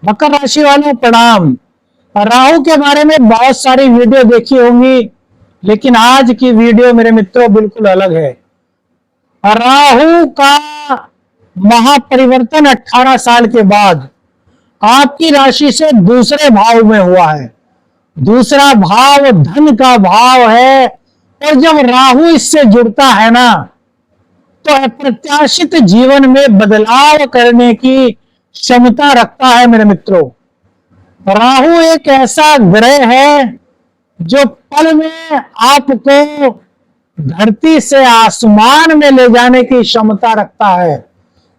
मकर राशि वालों प्रणाम। राहु के बारे में बहुत सारी वीडियो देखी होंगी, लेकिन आज की वीडियो मेरे मित्रों बिल्कुल अलग है। राहु का महापरिवर्तन 18 साल के बाद आपकी राशि से दूसरे भाव में हुआ है। दूसरा भाव धन का भाव है, और जब राहु इससे जुड़ता है ना, तो अप्रत्याशित जीवन में बदलाव करने की क्षमता रखता है मेरे मित्रों। राहु एक ऐसा ग्रह है जो पल में आपको धरती से आसमान में ले जाने की क्षमता रखता है,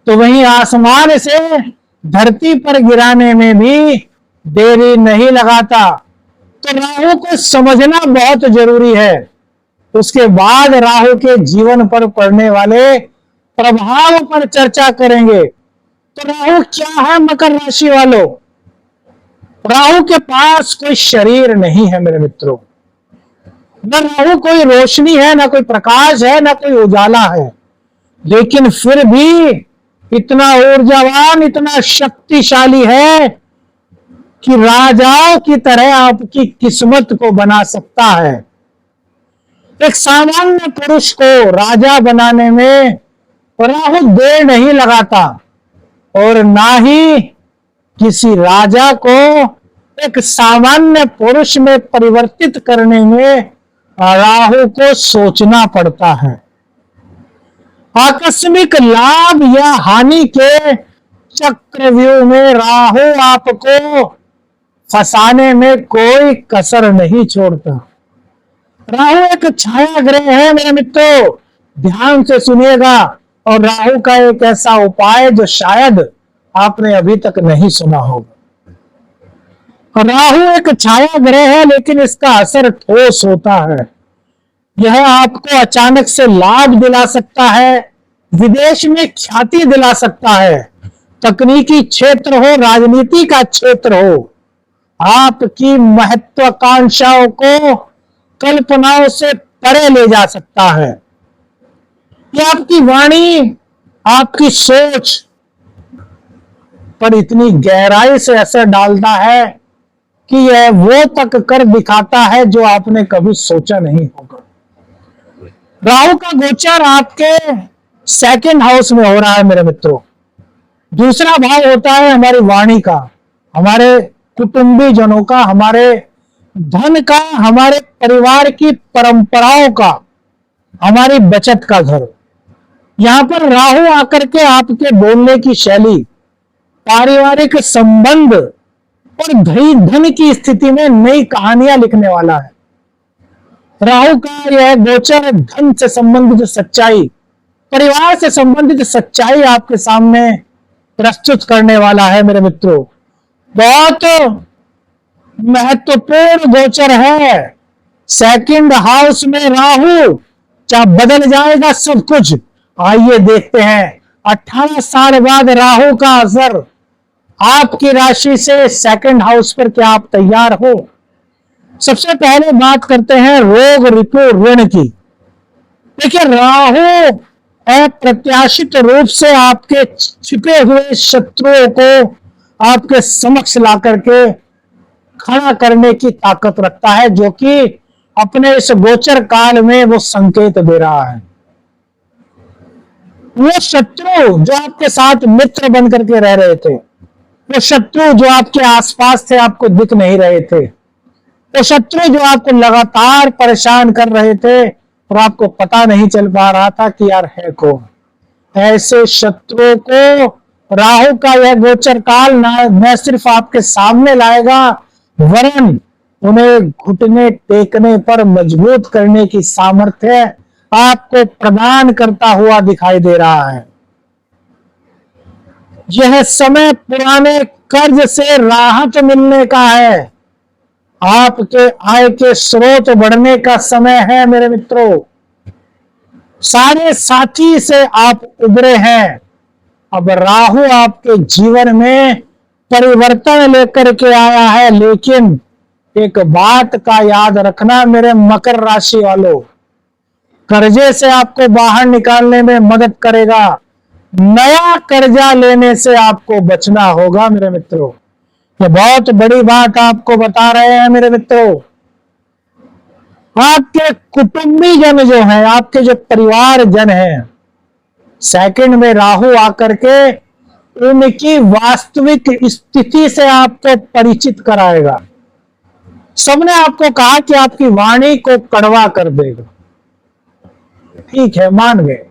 तो वहीं आसमान से धरती पर गिराने में भी देरी नहीं लगाता। तो राहु को समझना बहुत जरूरी है। उसके बाद राहु के जीवन पर पड़ने वाले प्रभाव पर चर्चा करेंगे। तो राहु क्या है मकर राशि वालों? राहु के पास कोई शरीर नहीं है मेरे मित्रों। न राहु कोई रोशनी है, ना कोई प्रकाश है, ना कोई उजाला है, लेकिन फिर भी इतना ऊर्जावान, इतना शक्तिशाली है कि राजाओं की तरह आपकी किस्मत को बना सकता है। एक सामान्य पुरुष को राजा बनाने में राहु देर नहीं लगाता, और ना ही किसी राजा को एक सामान्य पुरुष में परिवर्तित करने में राहु को सोचना पड़ता है। आकस्मिक लाभ या हानि के चक्रव्यूह में राहु आपको फंसाने में कोई कसर नहीं छोड़ता। राहु एक छाया ग्रह है मेरे मित्रों, ध्यान से सुनिएगा। और राहु का एक ऐसा उपाय जो शायद आपने अभी तक नहीं सुना होगा। राहु एक छाया ग्रह है, लेकिन इसका असर ठोस होता है। यह आपको अचानक से लाभ दिला सकता है, विदेश में ख्याति दिला सकता है, तकनीकी क्षेत्र हो, राजनीति का क्षेत्र हो, आपकी महत्वाकांक्षाओं को कल्पनाओं से परे ले जा सकता है। यह आपकी वाणी, आपकी सोच पर इतनी गहराई से असर डालता है कि यह वो तक कर दिखाता है जो आपने कभी सोचा नहीं होगा। राहु का गोचर आपके सेकंड हाउस में हो रहा है मेरे मित्रों। दूसरा भाव होता है हमारी वाणी का, हमारे कुटुंबी जनों का, हमारे धन का, हमारे परिवार की परंपराओं का, हमारी बचत का घर। यहां पर राहु आकर के आपके बोलने की शैली, पारिवारिक संबंध और धन की स्थिति में नई कहानियां लिखने वाला है। राहु का यह गोचर धन से संबंधित सच्चाई, परिवार से संबंधित सच्चाई आपके सामने प्रस्तुत करने वाला है मेरे मित्रों। बहुत महत्वपूर्ण गोचर है। सेकंड हाउस में राहु, क्या बदल जाएगा सब कुछ? आइए देखते हैं 18 साल बाद राहु का असर आपकी राशि से सेकंड हाउस पर। क्या आप तैयार हो? सबसे पहले बात करते हैं रोग, रिपु, ऋण की। देखिए, राहु अप्रत्याशित रूप से आपके छिपे हुए शत्रुओं को आपके समक्ष ला करके खड़ा करने की ताकत रखता है, जो कि अपने इस गोचर काल में वो संकेत दे रहा है। वो शत्रु जो आपके साथ मित्र बन करके रह रहे थे, वो शत्रु जो आपके आसपास थे, आपको दिख नहीं रहे थे, वो शत्रु जो आपको लगातार परेशान कर रहे थे और आपको पता नहीं चल पा रहा था कि यार है कौन, ऐसे शत्रुओं को राहु का यह गोचर काल न सिर्फ आपके सामने लाएगा, वरन उन्हें घुटने टेकने पर मजबूत करने की सामर्थ्य आपको प्रदान करता हुआ दिखाई दे रहा है। यह समय पुराने कर्ज से राहत मिलने का है, आपके आय के स्रोत बढ़ने का समय है मेरे मित्रों। सारे साथी से आप उभरे हैं, अब राहु आपके जीवन में परिवर्तन लेकर के आया है। लेकिन एक बात का याद रखना मेरे मकर राशि वालों, कर्जे से आपको बाहर निकालने में मदद करेगा, नया कर्जा लेने से आपको बचना होगा मेरे मित्रों। ये बहुत बड़ी बात आपको बता रहे हैं मेरे मित्रों। आपके कुटुंबी जन जो हैं, आपके जो परिवार जन हैं, सेकंड में राहु आकर के उनकी वास्तविक स्थिति से आपको परिचित कराएगा। सबने आपको कहा कि आपकी वाणी को कड़वा कर देगा, ठीक है, मान गए,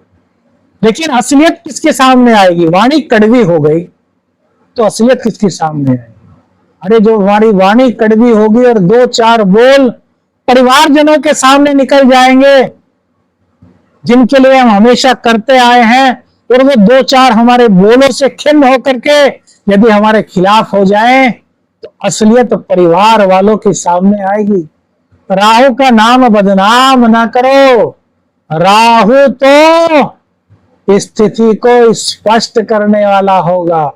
लेकिन असलियत किसके सामने आएगी? वाणी कड़वी हो गई तो असलियत किसके सामने आएगी? अरे जो हमारी वाणी कड़वी होगी और दो चार बोल परिवारजनों के सामने निकल जाएंगे जिनके लिए हम हमेशा करते आए हैं, और वो दो चार हमारे बोलों से खिन्न होकर के यदि हमारे खिलाफ हो जाएं तो असलियत परिवार वालों के सामने आएगी। राहु का नाम बदनाम ना करो। राहु तो स्थिति को स्पष्ट करने वाला होगा।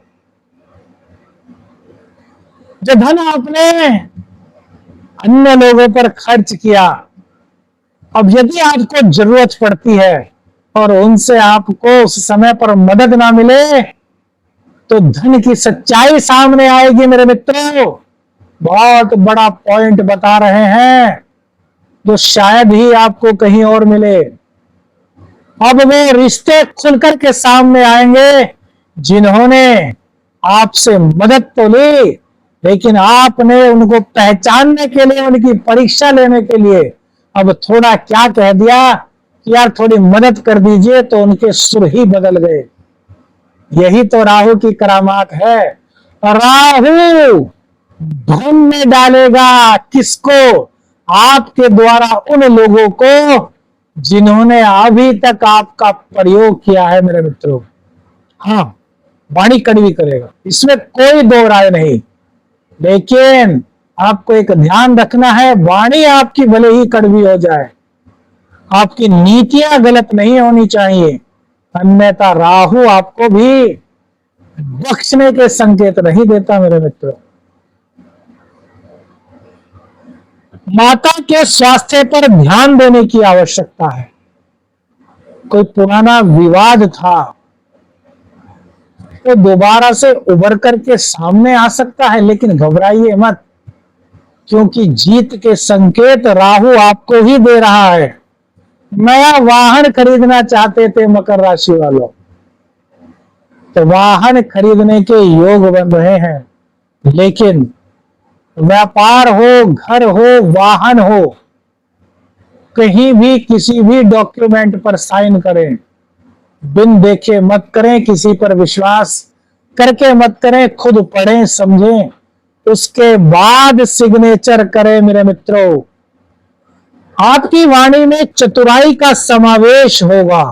जो धन आपने अन्य लोगों पर खर्च किया, अब यदि आपको जरूरत पड़ती है और उनसे आपको उस समय पर मदद ना मिले तो धन की सच्चाई सामने आएगी मेरे मित्रों। बहुत बड़ा पॉइंट बता रहे हैं जो शायद ही आपको कहीं और मिले। अब वो रिश्ते खुलकर के सामने आएंगे जिन्होंने आपसे मदद तो ली, लेकिन आपने उनको पहचानने के लिए, उनकी परीक्षा लेने के लिए अब थोड़ा क्या कह दिया कि यार थोड़ी मदद कर दीजिए, तो उनके सुर ही बदल गए। यही तो राहु की करामात है। राहु धन में डालेगा किसको? आपके द्वारा उन लोगों को जिन्होंने अभी तक आपका प्रयोग किया है मेरे मित्रों। हाँ, वाणी कड़वी करेगा, इसमें कोई दो राय नहीं, लेकिन आपको एक ध्यान रखना है, वाणी आपकी भले ही कड़वी हो जाए, आपकी नीतियां गलत नहीं होनी चाहिए, अन्यथा राहु आपको भी बख्शने के संकेत नहीं देता मेरे मित्रों। माता के स्वास्थ्य पर ध्यान देने की आवश्यकता है। कोई पुराना विवाद था तो दोबारा से उभर करके सामने आ सकता है, लेकिन घबराइए मत, क्योंकि जीत के संकेत राहु आपको ही दे रहा है। नया वाहन खरीदना चाहते थे मकर राशि वालों, तो वाहन खरीदने के योग बन रहे हैं, लेकिन व्यापार हो, घर हो, वाहन हो, कहीं भी किसी भी डॉक्यूमेंट पर साइन करें, बिन देखे मत करें, किसी पर विश्वास करके मत करें, खुद पढ़ें समझें, उसके बाद सिग्नेचर करें मेरे मित्रों। आपकी वाणी में चतुराई का समावेश होगा।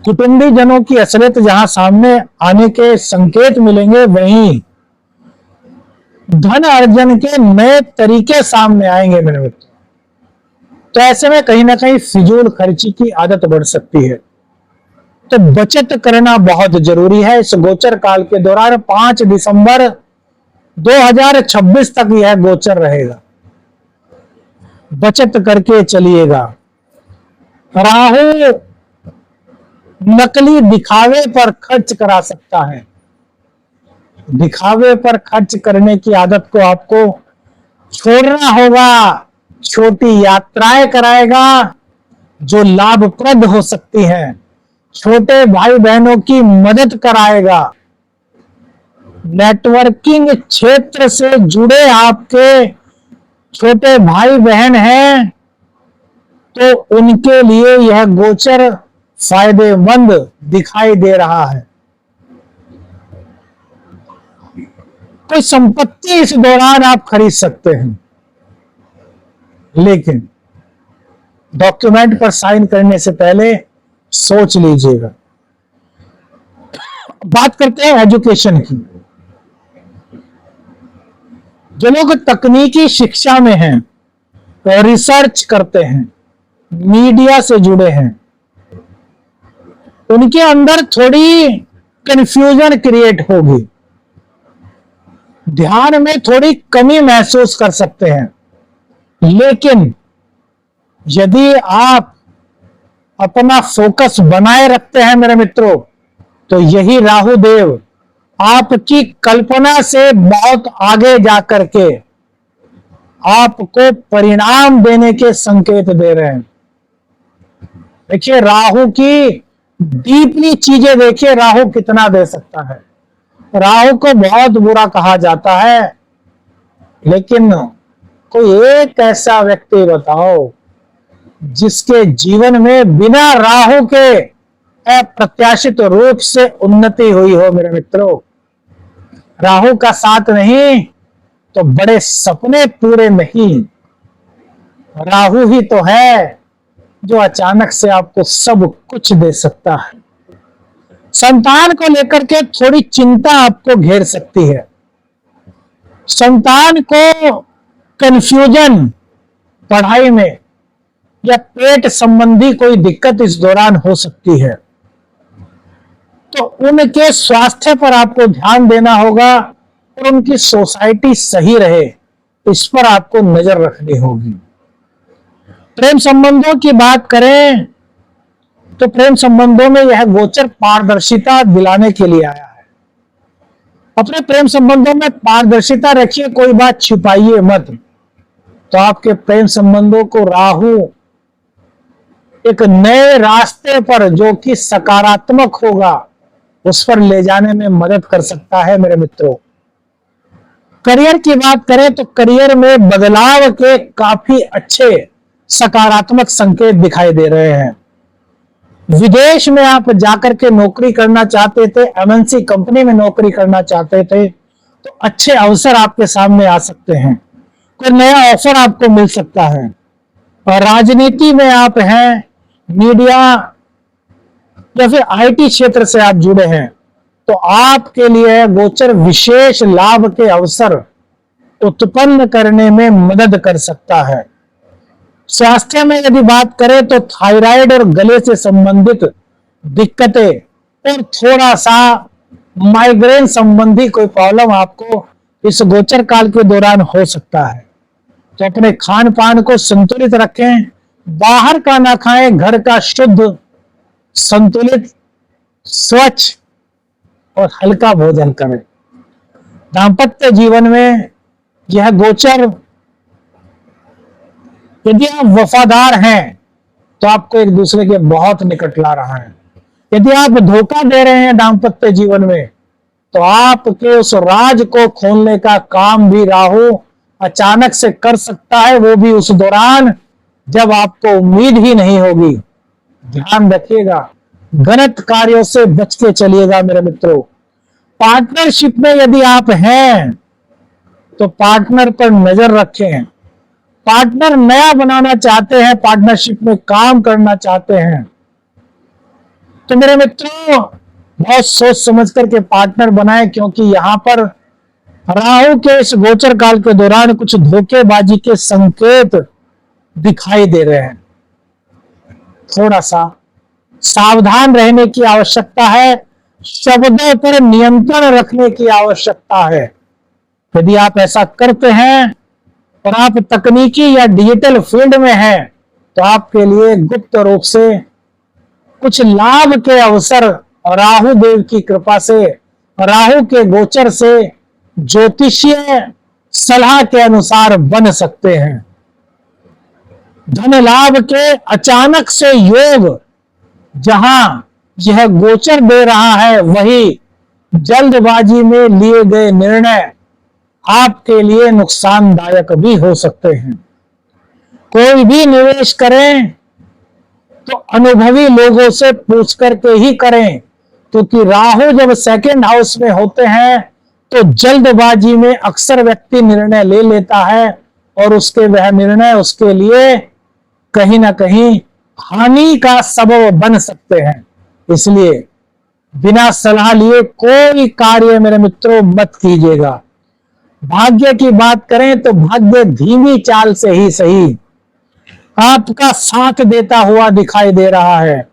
कुटुंबी जनों की असलियत जहां सामने आने के संकेत मिलेंगे, वहीं धन अर्जन के नए तरीके सामने आएंगे मेरे मित्र। तो ऐसे में कहीं ना कहीं फिजूल खर्ची की आदत बढ़ सकती है, तो बचत करना बहुत जरूरी है। इस गोचर काल के दौरान 5 दिसंबर 2026 तक यह गोचर रहेगा, बचत करके चलिएगा। राहु नकली दिखावे पर खर्च करा सकता है। दिखावे पर खर्च करने की आदत को आपको छोड़ना होगा। छोटी यात्राएं कराएगा जो लाभप्रद हो सकती हैं, छोटे भाई बहनों की मदद कराएगा, नेटवर्किंग क्षेत्र से जुड़े आपके छोटे भाई बहन हैं तो उनके लिए यह गोचर फायदेमंद दिखाई दे रहा है। कोई संपत्ति इस दौरान आप खरीद सकते हैं, लेकिन डॉक्यूमेंट पर साइन करने से पहले सोच लीजिएगा। बात करते हैं एजुकेशन की। जो लोग तकनीकी शिक्षा में हैं, रिसर्च करते हैं, मीडिया से जुड़े हैं, उनके अंदर थोड़ी कंफ्यूजन क्रिएट होगी, ध्यान में थोड़ी कमी महसूस कर सकते हैं। लेकिन यदि आप अपना फोकस बनाए रखते हैं मेरे मित्रों, तो यही राहु देव आपकी कल्पना से बहुत आगे जाकर के आपको परिणाम देने के संकेत दे रहे हैं। देखिए राहु की डीपली चीजें, देखिए राहु कितना दे सकता है। राहु को बहुत बुरा कहा जाता है, लेकिन कोई एक ऐसा व्यक्ति बताओ जिसके जीवन में बिना राहु के अप्रत्याशित रूप से उन्नति हुई हो। मेरे मित्रों, राहु का साथ नहीं तो बड़े सपने पूरे नहीं। राहु ही तो है जो अचानक से आपको सब कुछ दे सकता है। संतान को लेकर के थोड़ी चिंता आपको घेर सकती है। संतान को कंफ्यूजन पढ़ाई में या पेट संबंधी कोई दिक्कत इस दौरान हो सकती है, तो उनके स्वास्थ्य पर आपको ध्यान देना होगा और उनकी सोसाइटी सही रहे, इस पर आपको नजर रखनी होगी। प्रेम संबंधों की बात करें तो प्रेम संबंधों में यह गोचर पारदर्शिता दिलाने के लिए आया है। अपने प्रेम संबंधों में पारदर्शिता रखिए, कोई बात छिपाइए मत। तो आपके प्रेम संबंधों को राहु एक नए रास्ते पर, जो कि सकारात्मक होगा, उस पर ले जाने में मदद कर सकता है। मेरे मित्रों, करियर की बात करें तो करियर में बदलाव के काफी अच्छे सकारात्मक संकेत दिखाई दे रहे हैं। विदेश में आप जाकर के नौकरी करना चाहते थे, एमएनसी कंपनी में नौकरी करना चाहते थे, तो अच्छे अवसर आपके सामने आ सकते हैं। कोई नया ऑफर आपको मिल सकता है। और राजनीति में आप हैं, मीडिया या फिर आईटी क्षेत्र से आप जुड़े हैं, तो आपके लिए गोचर विशेष लाभ के अवसर उत्पन्न करने में मदद कर सकता है। स्वास्थ्य में यदि बात करें तो थायराइड और गले से संबंधित दिक्कतें और थोड़ा सा माइग्रेन संबंधी कोई प्रॉब्लम आपको इस गोचर काल के दौरान हो सकता है। तो अपने खान पान को संतुलित रखें, बाहर का ना खाएं, घर का शुद्ध, संतुलित, स्वच्छ और हल्का भोजन करें। दांपत्य जीवन में यह गोचर, यदि आप वफादार हैं तो आपको एक दूसरे के बहुत निकट ला रहा है। यदि आप धोखा दे रहे हैं दांपत्य जीवन में, तो आपके उस राज को खोलने का काम भी राहु अचानक से कर सकता है, वो भी उस दौरान जब आपको उम्मीद ही नहीं होगी। ध्यान रखिएगा, गलत कार्यों से बच के चलिएगा। मेरे मित्रों, पार्टनरशिप में यदि आप हैं तो पार्टनर पर नजर रखें। पार्टनर नया बनाना चाहते हैं, पार्टनरशिप में काम करना चाहते हैं, तो मेरे मित्रों बहुत सोच समझ करके पार्टनर बनाएं, क्योंकि यहां पर राहु के इस गोचर काल के दौरान कुछ धोखेबाजी के संकेत दिखाई दे रहे हैं। थोड़ा सा सावधान रहने की आवश्यकता है, शब्दों पर नियंत्रण रखने की आवश्यकता है। यदि आप ऐसा करते हैं और आप तकनीकी या डिजिटल फील्ड में हैं, तो आपके लिए गुप्त रूप से कुछ लाभ के अवसर राहु देव की कृपा से, राहु के गोचर से ज्योतिषीय सलाह के अनुसार बन सकते हैं। धन लाभ के अचानक से योग जहां यह गोचर दे रहा है, वही जल्दबाजी में लिए गए निर्णय आपके लिए नुकसानदायक भी हो सकते हैं। कोई भी निवेश करें तो अनुभवी लोगों से पूछ करके ही करें, क्योंकि राहु जब सेकंड हाउस में होते हैं तो जल्दबाजी में अक्सर व्यक्ति निर्णय ले लेता है और वह निर्णय उसके लिए कहीं ना कहीं हानि का सबब बन सकते हैं। इसलिए बिना सलाह लिए कोई कार्य मेरे मित्रों मत कीजिएगा। भाग्य की बात करें तो भाग्य धीमी चाल से ही सही आपका साथ देता हुआ दिखाई दे रहा है।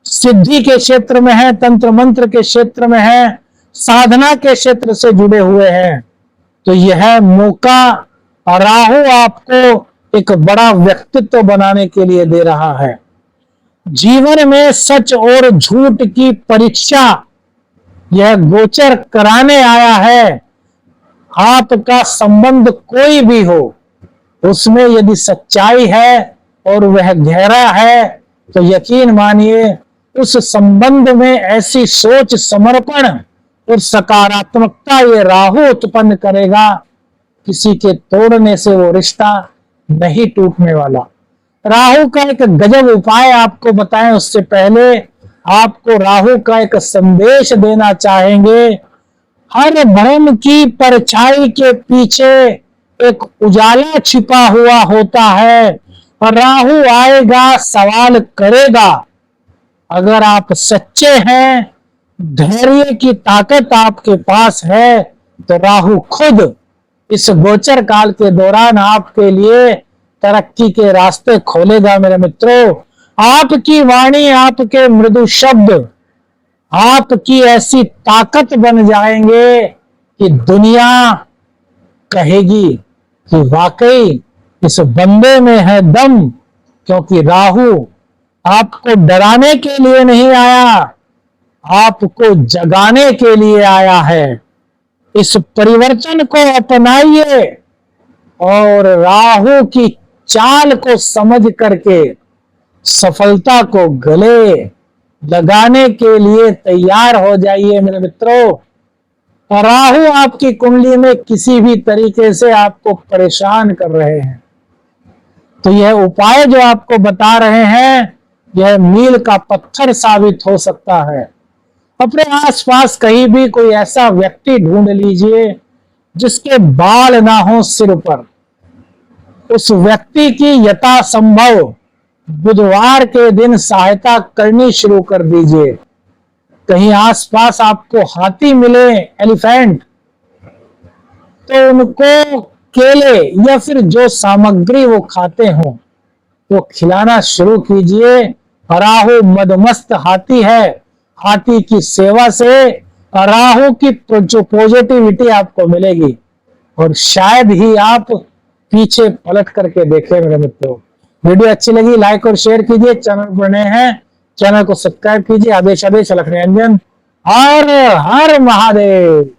सिद्धि के क्षेत्र में है, तंत्र मंत्र के क्षेत्र में है, साधना के क्षेत्र से जुड़े हुए हैं, तो यह मौका राहु आपको एक बड़ा व्यक्तित्व बनाने के लिए दे रहा है। जीवन में सच और झूठ की परीक्षा यह गोचर कराने आया है आपका संबंध कोई भी हो, उसमें यदि सच्चाई है और वह गहरा है तो यकीन मानिए उस संबंध में ऐसी सोच, समर्पण और सकारात्मकता ये राहु उत्पन्न करेगा, किसी के तोड़ने से वो रिश्ता नहीं टूटने वाला। राहु का एक गजब उपाय आपको बताएं उससे पहले आपको राहु का एक संदेश देना चाहेंगे। हर भ्रम की परछाई के पीछे एक उजाला छिपा हुआ होता है और राहु आएगा, सवाल करेगा। अगर आप सच्चे हैं, धैर्य की ताकत आपके पास है, तो राहु खुद इस गोचर काल के दौरान आपके लिए तरक्की के रास्ते खोलेगा। मेरे मित्रों, आपकी वाणी, आपके मृदु शब्द आपकी ऐसी ताकत बन जाएंगे कि दुनिया कहेगी कि वाकई इस बंदे में है दम, क्योंकि राहु आपको डराने के लिए नहीं आया, आपको जगाने के लिए आया है। इस परिवर्तन को अपनाइए और राहु की चाल को समझ करके सफलता को गले लगाने के लिए तैयार हो जाइए। मेरे मित्रों, राहु आपकी कुंडली में किसी भी तरीके से आपको परेशान कर रहे हैं, तो यह उपाय जो आपको बता रहे हैं यह मील का पत्थर साबित हो सकता है। अपने आसपास कहीं भी कोई ऐसा व्यक्ति ढूंढ लीजिए जिसके बाल ना हो सिर पर, उस व्यक्ति की यथासंभव बुधवार के दिन सहायता करनी शुरू कर दीजिए। कहीं आसपास आपको हाथी मिले, एलिफेंट, तो उनको केले या फिर जो सामग्री वो खाते हो वो खिलाना शुरू कीजिए। राहु मदमस्त हाथी है, हाथी की सेवा से राहु की जो पॉजिटिविटी आपको मिलेगी और शायद ही आप पीछे पलट करके देखें। मेरे मित्रों, वीडियो अच्छी लगी लाइक और शेयर कीजिए, चैनल पर नए हैं चैनल को सब्सक्राइब कीजिए। आदेश आदेश अलख निरंजन, हर हर महादेव।